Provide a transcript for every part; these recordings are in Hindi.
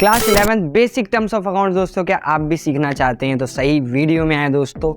Class 11 basic terms of account. दोस्तों क्या आप भी सीखना चाहते हैं तो सही वीडियो में आए दोस्तों।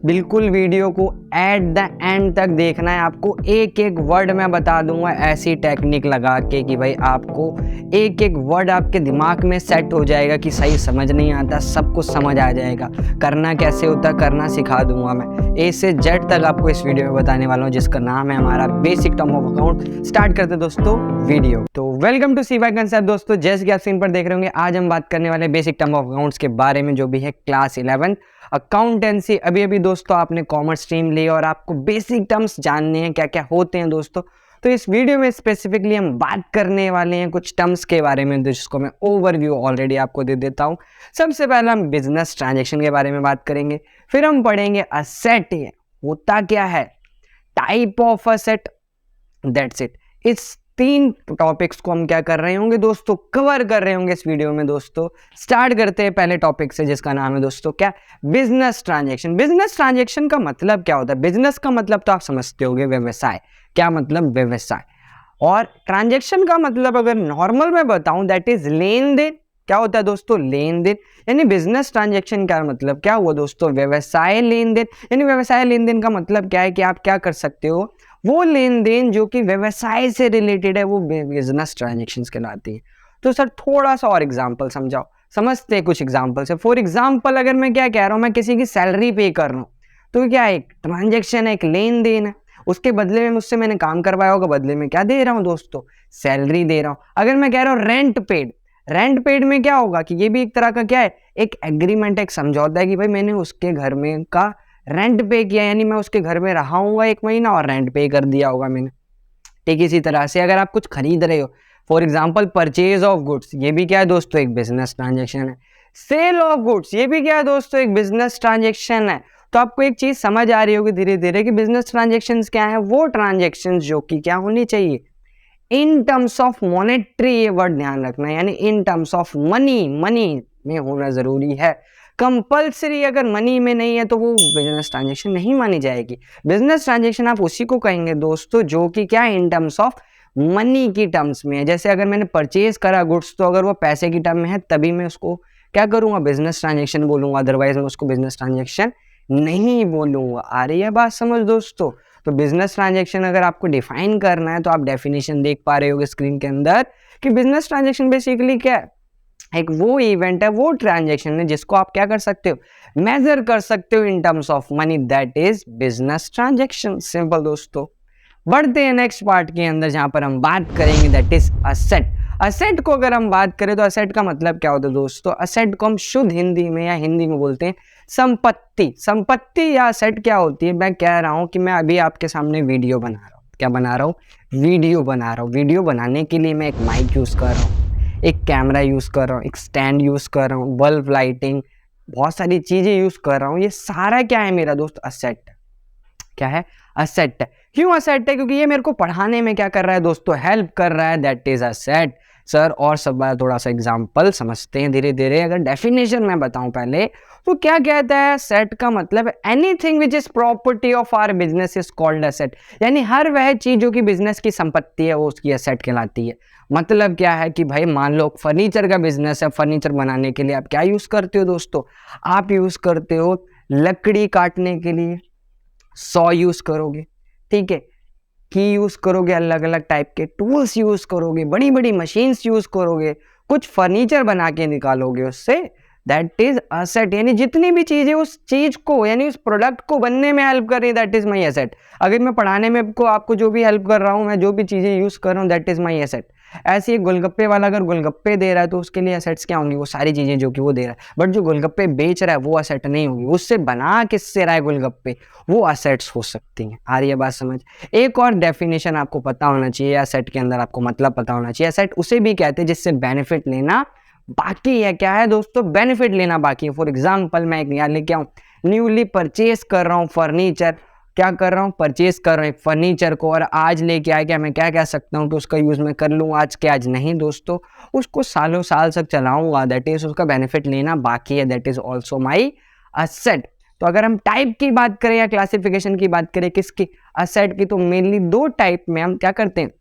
बिल्कुल वीडियो को एट द एंड तक देखना है। आपको एक एक वर्ड मैं बता दूंगा ऐसी टेक्निक लगा के कि भाई आपको एक एक वर्ड आपके दिमाग में सेट हो जाएगा कि सही समझ नहीं आता, सब कुछ समझ आ जाएगा। करना कैसे होता है करना सिखा दूंगा मैं, ए से जेड तक आपको इस वीडियो में बताने वाला हूँ, जिसका नाम है हमारा basic term of account. Start करते दोस्तों वीडियो। तो वेलकम टू सीवाई कंसेप्ट दोस्तों। जैसे कि आप स्क्रीन पर देख रहे होंगे, आज हम बात करने वाले बेसिक टर्म ऑफ अकाउंट्स के बारे में, जो भी है क्लास 11 अकाउंटेंसी। अभी अभी दोस्तों आपने कॉमर्स स्ट्रीम ली और आपको बेसिक टर्म्स जानने हैं क्या क्या होते हैं दोस्तों। तो इस वीडियो में स्पेसिफिकली हम बात करने वाले हैं कुछ टर्म्स के बारे में, जिसको मैं ओवरव्यू ऑलरेडी आपको दे देता हूं। सबसे पहले हम बिजनेस ट्रांजैक्शन के बारे में बात करेंगे, फिर हम पढ़ेंगे असेट होता क्या है, type of asset, that's it. इस तीन टॉपिक्स को हम क्या कर रहे होंगे दोस्तों, कवर कर रहे होंगे इस वीडियो में दोस्तों। स्टार्ट करते हैं पहले टॉपिक से, जिसका नाम है दोस्तों क्या, बिजनेस ट्रांजैक्शन। बिजनेस ट्रांजैक्शन का मतलब क्या होता है? बिजनेस का मतलब तो आप समझते होंगे व्यवसाय। क्या मतलब? व्यवसाय। और ट्रांजैक्शन का मतलब अगर नॉर्मल मैं बताऊं, दैट इज लेन देन। क्या होता है दोस्तों? लेन देन। यानी बिजनेस ट्रांजैक्शन का मतलब क्या हुआ दोस्तों? व्यवसाय लेन देन। यानी व्यवसाय लेन देन का मतलब क्या है कि आप क्या कर सकते हो, वो लेन देन जो कि व्यवसाय से रिलेटेड है, वो बिजनेस ट्रांजैक्शंस कहलाती है। तो सर थोड़ा सा और एग्जांपल समझाओ। समझते हैं कुछ एग्जांपल से। फॉर एग्जांपल अगर मैं क्या कह रहा हूँ, मैं किसी की सैलरी पे कर रहा हूँ, तो क्या एक ट्रांजैक्शन है, एक लेन देन है। उसके बदले में मुझसे मैंने काम करवाया होगा, बदले में क्या दे रहा हूँ दोस्तों? सैलरी दे रहा हूँ। अगर मैं कह रहा हूँ रेंट पेड, रेंट पेड में क्या होगा कि ये भी एक तरह का क्या है, एक एग्रीमेंट, एक समझौता है कि भाई मैंने उसके घर में का रेंट पे किया, यानी मैं उसके घर में रहा हूँ 1 महीना और रेंट पे कर दिया होगा मैंने। ठीक इसी तरह से अगर आप कुछ खरीद रहे हो, for example purchase of goods, ये भी क्या है दोस्तों? एक बिजनेस ट्रांजैक्शन है। सेल ऑफ गुड्स, ये भी क्या है दोस्तों? एक बिजनेस ट्रांजैक्शन है। तो आपको एक चीज समझ आ रही होगी धीरे धीरे कि बिजनेस ट्रांजैक्शंस क्या है, वो ट्रांजैक्शंस जो कि क्या होनी चाहिए, इन टर्म्स ऑफ मॉनेटरी। ये वर्ड ध्यान रखना, यानी in terms of money, money में होना जरूरी है। कंपल्सरी अगर मनी में नहीं है तो वो बिजनेस ट्रांजैक्शन नहीं मानी जाएगी। बिजनेस ट्रांजैक्शन आप उसी को कहेंगे दोस्तों जो कि क्या है, इन टर्म्स ऑफ मनी की टर्म्स में है। जैसे अगर मैंने परचेज करा गुड्स, तो अगर वो पैसे की टर्म में है तभी मैं उसको क्या करूंगा, बिजनेस ट्रांजैक्शन बोलूंगा, अदरवाइज मैं उसको बिजनेस ट्रांजैक्शन नहीं बोलूंगा। आ रही है बात समझ दोस्तों? तो बिजनेस ट्रांजैक्शन अगर आपको डिफाइन करना है तो आप डेफिनेशन देख पा रहे होगे स्क्रीन के अंदर कि बिजनेस ट्रांजैक्शन बेसिकली क्या है, एक वो इवेंट है, वो ट्रांजैक्शन है जिसको आप क्या कर सकते हो, मेजर कर सकते हो in terms of money, that is business transaction. Simple दोस्तों। बढ़ते हैं नेक्स्ट पार्ट के अंदर, जहां पर हम बात करेंगे दैट इज असेट। असेट को अगर हम बात करें तो असेट का मतलब क्या होता है दोस्तों? असेट को हम शुद्ध हिंदी में या हिंदी में बोलते हैं संपत्ति। संपत्ति या असेट क्या होती है? मैं कह रहा हूं कि मैं अभी आपके सामने वीडियो बना रहा हूं। क्या बना रहा हूं? वीडियो बना रहा हूं। वीडियो बनाने के लिए मैं एक माइक यूज कर रहा हूं, एक कैमरा यूज कर रहा हूँ, एक स्टैंड यूज कर रहा हूँ, बल्ब लाइटिंग, बहुत सारी चीजें यूज कर रहा हूँ। ये सारा क्या है मेरा दोस्त? असेट। क्या है? असेट है। क्यों असेट है? क्योंकि ये मेरे को पढ़ाने में क्या कर रहा है दोस्तों? हेल्प कर रहा है, दैट इज असेट। सर और सब थोड़ा सा एग्जांपल समझते हैं धीरे धीरे। अगर डेफिनेशन मैं बताऊं पहले, तो क्या कहता है? सेट का मतलब anything which is property of our business is called asset. यानी हर वह चीज जो कि बिजनेस की संपत्ति है वो उसकी असेट कहलाती है। मतलब क्या है कि भाई मान लो फर्नीचर का बिजनेस है, फर्नीचर बनाने के लिए आप क्या यूज करते हो दोस्तों? आप यूज करते हो लकड़ी काटने के लिए सॉ यूज करोगे, ठीक है, की यूज करोगे, अलग अलग टाइप के टूल्स यूज करोगे, बड़ी बड़ी मशीन्स यूज करोगे, कुछ फर्नीचर बना के निकालोगे उससे, दैट इज असेट। यानी जितनी भी चीजें उस चीज को, यानी उस प्रोडक्ट को बनने में हेल्प कर रही है, दैट इज माई एसेट। अगर मैं पढ़ाने में आपको जो भी हेल्प कर रहा हूँ, मैं जो भी चीजें यूज कर रहा हूँ, दैट इज माई एसेट। ऐसे ही गोलगप्पे वाला अगर गोलगप्पे दे रहा है तो उसके लिए असेट्स क्या होंगी? वो सारी चीजें जो कि वो दे रहा है। बट जो गोलगप्पे बेच रहा है वो असेट नहीं होगी। उससे बना किससे रहा है गोलगप्पे, वो असेट्स हो सकती हैं। आ रही है बात समझ? एक और डेफिनेशन आपको पता होना चाहिए, असेट के अंदर आपको मतलब पता होना चाहिए। असेट उसे भी कहते हैं जिससे बेनिफिट लेना बाकी है। क्या है दोस्तों? बेनिफिट लेना बाकी है। फॉर एग्जाम्पल मैं एक यहाँ लेके आऊँ, न्यूली परचेज कर रहा हूँ फर्नीचर, क्या कर रहा हूँ? परचेज कर रहा हूँ एक फर्नीचर को, और आज लेके आया, क्या मैं क्या कह सकता हूँ कि उसका यूज मैं कर लूँ आज के आज? नहीं दोस्तों, उसको सालों साल तक चलाऊंगा, दैट इज उसका बेनिफिट लेना बाकी है, that is also my asset. तो अगर हम टाइप की बात करें या क्लासिफिकेशन की बात करें किसकी? असेट की, तो मेनली 2 टाइप में हम क्या करते हैं,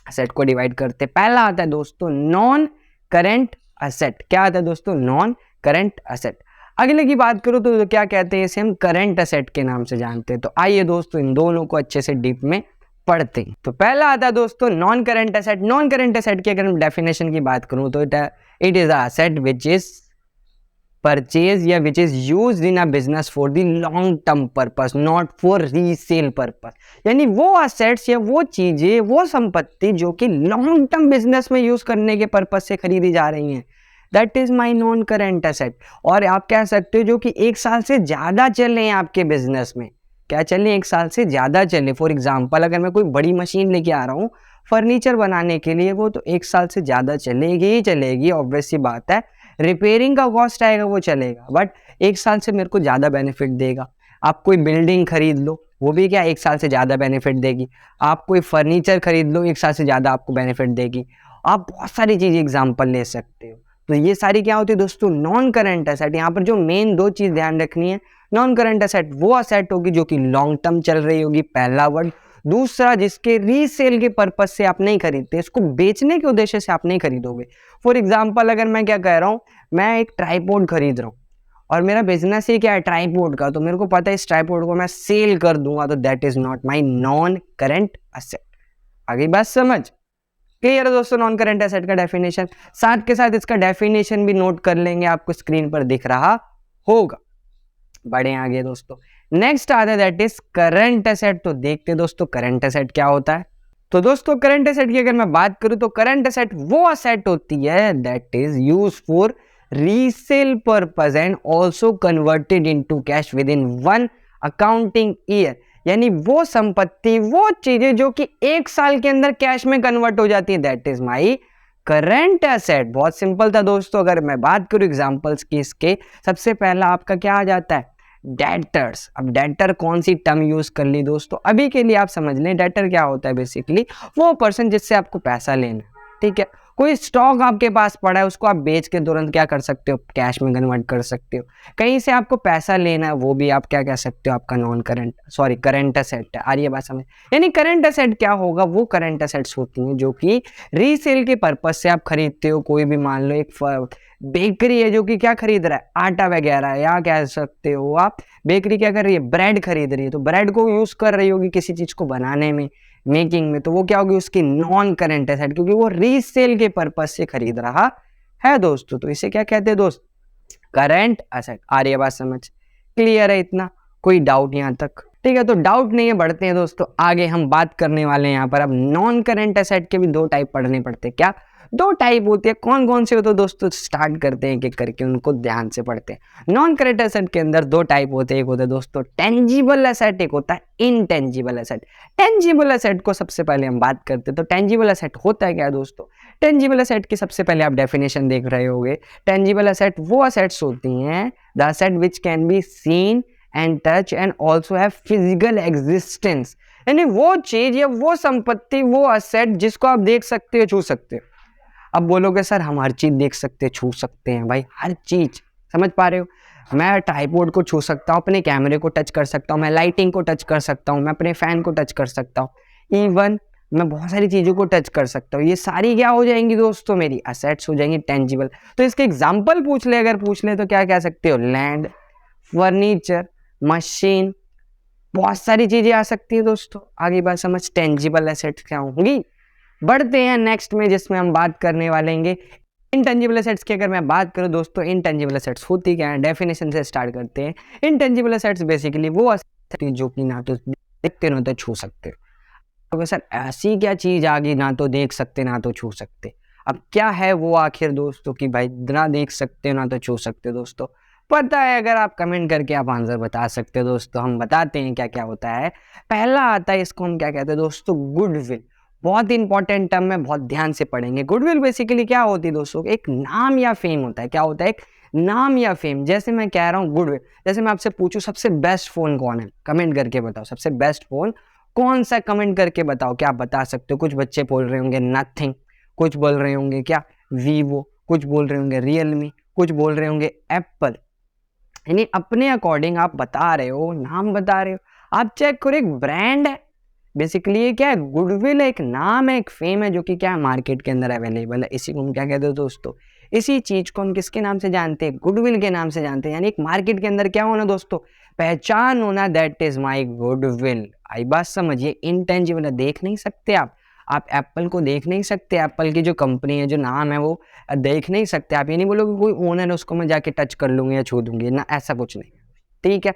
असेट को डिवाइड करते हैं। पहला आता है दोस्तों नॉन करेंट असेट। क्या आता है दोस्तों? Non current asset. अगले की बात करूँ तो क्या कहते हैं, इसे हम करंट असेट के नाम से जानते हैं। तो आइए दोस्तों इन दोनों को अच्छे से डीप में पढ़ते हैं। तो पहला आता है दोस्तों non current asset. Non current asset की अगर हम डेफिनेशन की बात करूँ तो it is a asset which is purchase या which is used in a business for the long term purpose, not for resale purpose. यानी वो असेट्स या वो चीजें, वो संपत्ति जो कि लॉन्ग टर्म बिजनेस में यूज करने के पर्पस से खरीदी जा रही हैं, that is my non current asset. और आप कह सकते हो जो कि 1 साल से ज्यादा चले हैं आपके बिजनेस में। क्या चले? 1 साल से ज्यादा चले। फॉर एग्जाम्पल अगर मैं कोई बड़ी मशीन लेके आ रहा हूँ फर्नीचर बनाने के लिए, वो तो 1 साल से ज्यादा चलेगी ही चलेगी, ऑब्वियस सी बात है। रिपेयरिंग का कॉस्ट आएगा वो चलेगा, बट 1 साल से मेरे को ज्यादा बेनिफिट देगा। आप कोई बिल्डिंग खरीद लो, वो भी क्या 1 साल से ज्यादा बेनिफिट देगी। आप कोई फर्नीचर खरीद लो, 1 साल से ज्यादा आपको बेनिफिट देगी। आप बहुत सारी चीज एग्जाम्पल ले सकते हो। तो ये सारी क्या होती है दोस्तों? Non current asset. यहाँ पर जो मेन 2 चीज ध्यान रखनी है, नॉन करंट एसेट वो एसेट होगी जो कि लॉन्ग टर्म चल रही होगी, पहला वर्ड। दूसरा, जिसके रीसेल के पर्पज से आप नहीं खरीदते, इसको बेचने के उद्देश्य से आप नहीं खरीदोगे। फॉर एग्जाम्पल अगर मैं क्या कह रहा हूँ, मैं एक ट्राइपॉड खरीद रहा हूँ और मेरा बिजनेस ही क्या है? ट्राइपॉड का। तो मेरे को पता है इस ट्राइपॉड को मैं सेल कर दूंगा, तो that is not my non current asset. आगे बात समझ क्लियर है दोस्तों? नॉन करंट एसेट का डेफिनेशन, साथ के साथ इसका डेफिनेशन भी नोट कर लेंगे, आपको स्क्रीन पर दिख रहा होगा। बढ़े आगे दोस्तों, नेक्स्ट आता है दैट इज करंट एसेट। तो देखते दोस्तों करंट एसेट क्या होता है। तो दोस्तों करंट एसेट की अगर मैं बात करूं तो करंट एसेट वो एसेट होती है that is use for resale purpose and also converted into cash with in 1 accounting year. यानी वो संपत्ति, वो चीजें जो कि 1 साल के अंदर कैश में कन्वर्ट हो जाती है, that is my current asset. बहुत सिंपल था दोस्तों। अगर मैं बात करूं एग्जांपल्स की इसके, सबसे पहला आपका क्या आ जाता है? डेटर्स। अब डेटर कौन सी टर्म यूज कर ली दोस्तों? अभी के लिए आप समझ लें डेटर क्या होता है। बेसिकली वो पर्सन जिससे आपको पैसा लेना, ठीक है। कोई स्टॉक आपके पास पड़ा है, उसको आप बेच के तुरंत क्या कर सकते हो? कैश में कन्वर्ट कर सकते हो। कहीं से आपको पैसा लेना है, वो भी आप क्या कह सकते हो? आपका non current, sorry current asset है। आ रही है बात समझ? यानी करंट एसेट क्या होगा? वो करंट एसेट्स होती हैं जो कि रीसेल के पर्पज से आप खरीदते हो। कोई भी मान लो एक बेकरी है जो कि क्या खरीद रहा है? आटा वगैरह, या कह सकते हो आप बेकरी क्या कर रही है? ब्रेड खरीद रही है। तो ब्रेड को यूज कर रही होगी किसी चीज को बनाने में, मेकिंग में, तो वो क्या होगी? उसकी नॉन करंट एसेट, क्योंकि वो रीसेल के पर्पज से खरीद रहा है दोस्तों। तो इसे क्या कहते हैं दोस्त? Current asset. आ रही है बात समझ? क्लियर है इतना? कोई डाउट यहाँ तक? ठीक है, तो डाउट नहीं है, बढ़ते हैं दोस्तों आगे। हम बात करने वाले हैं यहाँ पर अब नॉन करंट एसेट के भी 2 टाइप पढ़ने पड़ते हैं। क्या 2 टाइप होते हैं? कौन कौन से हो? तो दोस्तों स्टार्ट करते हैं एक करके, उनको ध्यान से पढ़ते हैं। नॉन करंट एसेट के अंदर 2 टाइप होते हैं। एक होता है दोस्तों टेंजिबल एसेट, एक होता है इनटेंजिबल एसेट। टेंजिबल एसेट को सबसे पहले हम बात करते हैं। तो टेंजिबल एसेट होता है क्या दोस्तों? टेंजिबल एसेट की सबसे पहले आप डेफिनेशन देख रहे होगे। टेंजिबल एसेट वो एसेट्स होती हैं, the asset which can be seen and touch and also have physical existence. यानी वो चीज या वो संपत्ति, वो एसेट जिसको आप देख सकते हो, छू सकते हो। अब बोलोगे सर हम हर चीज देख सकते हैं, छू सकते हैं। भाई हर चीज, समझ पा रहे हो? मैं ट्राइपॉड को छू सकता हूँ, अपने कैमरे को टच कर सकता हूँ, मैं लाइटिंग को टच कर सकता हूँ, मैं अपने फैन को टच कर सकता हूँ, इवन मैं बहुत सारी चीजों को टच कर सकता हूँ। ये सारी क्या हो जाएंगी दोस्तों? मेरी असेट्स हो जाएंगी, टेंजिबल। तो इसके एग्जाम्पल पूछ ले, अगर पूछ ले तो क्या कह सकते हो? लैंड, फर्नीचर, मशीन, बहुत सारी चीजें आ सकती है दोस्तों। आगे बात समझ? टेंजिबल एसेट्स क्या होंगी। बढ़ते हैं नेक्स्ट में, जिसमें हम बात करने वाले हैं इनटेंजिबल एसेट्स की। अगर मैं बात करूं दोस्तों इनटेंजिबल एसेट्स होती क्या है, डेफिनेशन से स्टार्ट करते हैं। इनटेंजिबल एसेट्स बेसिकली वो एसेट जो कि ना तो देखते ना तो छू सकते। तो सर ऐसी क्या चीज आ गई, ना तो देख सकते ना तो छू सकते? अब क्या है वो आखिर दोस्तों कि भाई ना देख सकते ना तो छू सकते? दोस्तों पता है, अगर आप कमेंट करके आप आंसर बता सकते हो दोस्तों। हम बताते हैं क्या क्या होता है। पहला आता है, इसको हम क्या कहते हैं दोस्तों? गुडविल। बहुत इंपॉर्टेंट टर्म है, बहुत ध्यान से पढ़ेंगे। गुडविल बेसिकली क्या होती है दोस्तों? एक नाम या फेम होता है। क्या होता है? एक नाम या फेम। जैसे मैं कह रहा हूँ गुडविल, जैसे मैं आपसे पूछूं सबसे बेस्ट फोन कौन है, कमेंट करके बताओ सबसे बेस्ट फोन कौन सा, कमेंट करके बताओ। क्या आप बता सकते हो? कुछ बच्चे बोल रहे होंगे नथिंग, कुछ बोल रहे होंगे क्या वीवो, कुछ बोल रहे होंगे रियलमी, कुछ बोल रहे होंगे एप्पल। यानी अपने अकॉर्डिंग आप बता रहे हो, नाम बता रहे हो। आप चेक करो, एक ब्रांड है बेसिकली। ये क्या है? गुडविल एक नाम है, एक फेम है जो कि क्या है? मार्केट के अंदर अवेलेबल है। इसी को हम क्या कहते हैं दोस्तों? इसी चीज को हम किसके नाम से जानते हैं? गुडविल के नाम से जानते हैं। यानी एक मार्केट के अंदर क्या होना दोस्तों? पहचान होना, दैट इज माई गुडविल। आई बात समझिए। इनटेंजिबल है, देख नहीं सकते आप एप्पल को देख नहीं सकते, एप्पल की जो कंपनी है, जो नाम है वो देख नहीं सकते आप। ये नहीं बोलोगे कोई ओनर है उसको मैं जाके टच कर लूंगी या छू दूंगी ना, ऐसा कुछ नहीं। ठीक है,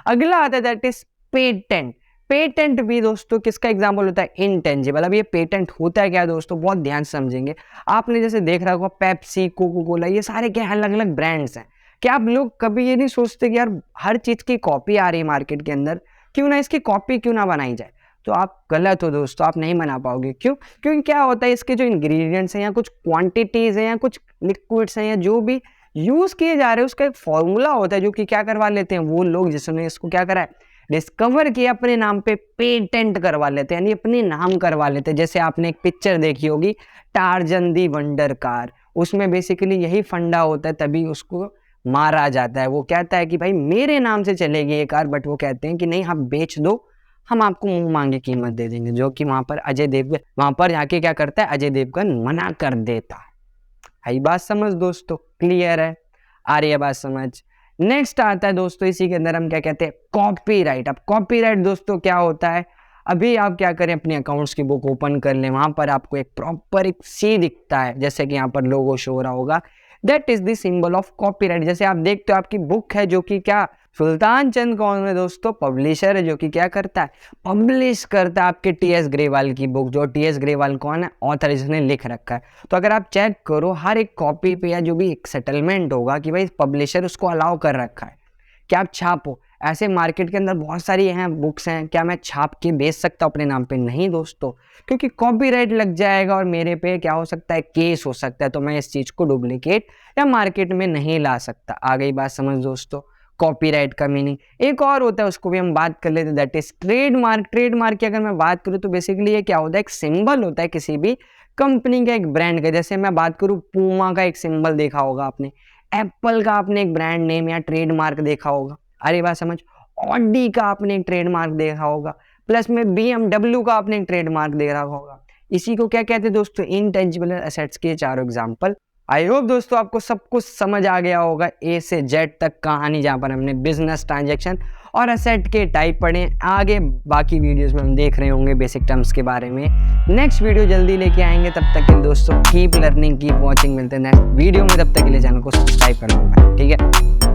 अगला आता है दैट इज पेटेंट। पेटेंट भी दोस्तों किसका एग्जाम्पल होता है? इनटेंजिबल। अब ये पेटेंट होता है क्या दोस्तों? बहुत ध्यान से समझेंगे। आपने जैसे देख रहा होगा पेप्सी, कोको कोला, ये सारे क्या अलग अलग ब्रांड्स हैं। क्या आप लोग कभी ये नहीं सोचते कि यार हर चीज की कॉपी आ रही है मार्केट के अंदर, क्यों ना इसकी कॉपी क्यों ना बनाई जाए? तो आप गलत हो दोस्तों, आप नहीं बना पाओगे। क्यों? क्योंकि क्या होता है, इसके जो इंग्रेडिएंट्स हैं या कुछ क्वांटिटीज हैं या कुछ लिक्विड्स हैं या जो भी यूज किए जा रहे हैं, उसका एक फॉर्मूला होता है जो कि क्या करवा लेते हैं वो लोग जिसने इसको क्या करा है, डिस्कवर किया, अपने नाम पे पेटेंट करवा लेते हैं, यानी अपने नाम करवा लेते हैं। जैसे आपने एक पिक्चर देखी होगी टार्जन दी वंडर कार, उसमें बेसिकली यही फंडा होता है, तभी उसको मारा जाता है। वो कहता है कि भाई मेरे नाम से चलेगी ये कार, बट वो कहते हैं कि नहीं आप बेच दो, हम आपको मुंह मांगे कीमत दे देंगे। जो कि वहां पर अजय देवगन वहां पर जाके क्या करता है, अजय देवगन मना कर देता है। आई बात समझ दोस्तों? क्लियर है? आ रही है बात समझ? नेक्स्ट आता है दोस्तों, इसी के अंदर हम क्या कहते हैं, कॉपीराइट। अब कॉपीराइट दोस्तों क्या होता है? अभी आप क्या करें, अपने अकाउंट्स की बुक ओपन कर लें, वहां पर आपको एक प्रॉपर एक सी दिखता है, जैसे कि यहाँ पर लोगो शो हो रहा होगा, that is the symbol of copyright. जैसे आप देखते हो आपकी बुक है, जो कि क्या, सुल्तान चंद कौन है दोस्तों? पब्लिशर है, जो कि क्या करता है, पब्लिश करता है आपके टी.एस. ग्रेवाल की बुक। जो टी.एस. ग्रेवाल कौन है? ऑथर, जिसने लिख रखा है। तो अगर आप चेक करो हर एक कॉपी पे या जो भी एक सेटलमेंट होगा कि भाई पब्लिशर उसको अलाउ कर रखा है कि आप छापो। ऐसे मार्केट के अंदर बहुत सारी हैं बुक्स हैं, क्या मैं छाप के बेच सकता हूँ अपने नाम पे? नहीं दोस्तों, क्योंकि कॉपीराइट लग जाएगा और मेरे पे क्या हो सकता है, केस हो सकता है। तो मैं इस चीज को डुप्लीकेट या मार्केट में नहीं ला सकता। आ गई बात समझ दोस्तों? कॉपीराइट का मीनिंग एक और होता है, उसको भी हम बात कर लेते हैं, दैट इज ट्रेडमार्क। ट्रेडमार्क की अगर मैं बात करूँ तो बेसिकली ये क्या होता है, एक सिंबल होता है किसी भी कंपनी का, एक ब्रांड का। जैसे मैं बात करूँ, पूमा का एक सिंबल देखा होगा आपने, एप्पल का आपने एक ब्रांड नेम या ट्रेडमार्क देखा होगा। अरे बात समझ? ऑडी का आपने एक ट्रेडमार्क देखा होगा, प्लस में BMW का आपने एक ट्रेडमार्क देखा होगा। इसी को क्या कहते हैं दोस्तों, इनटेंजिबल एसेट्स के चारों एग्जांपल। आई होप दोस्तों आपको सब कुछ समझ आ गया होगा, ए से जेड तक कहानी, जहाँ पर हमने बिजनेस, ट्रांजैक्शन और एसेट के टाइप पढ़े। आगे बाकी वीडियोस में हम देख रहे होंगे बेसिक टर्म्स के बारे में। नेक्स्ट वीडियो जल्दी लेके आएंगे, तब तक के लिए दोस्तों कीप लर्निंग, कीप वॉचिंग। मिलते हैं नेक्स्ट वीडियो में, तब तक के लिए चैनल को सब्सक्राइब करना, ठीक है।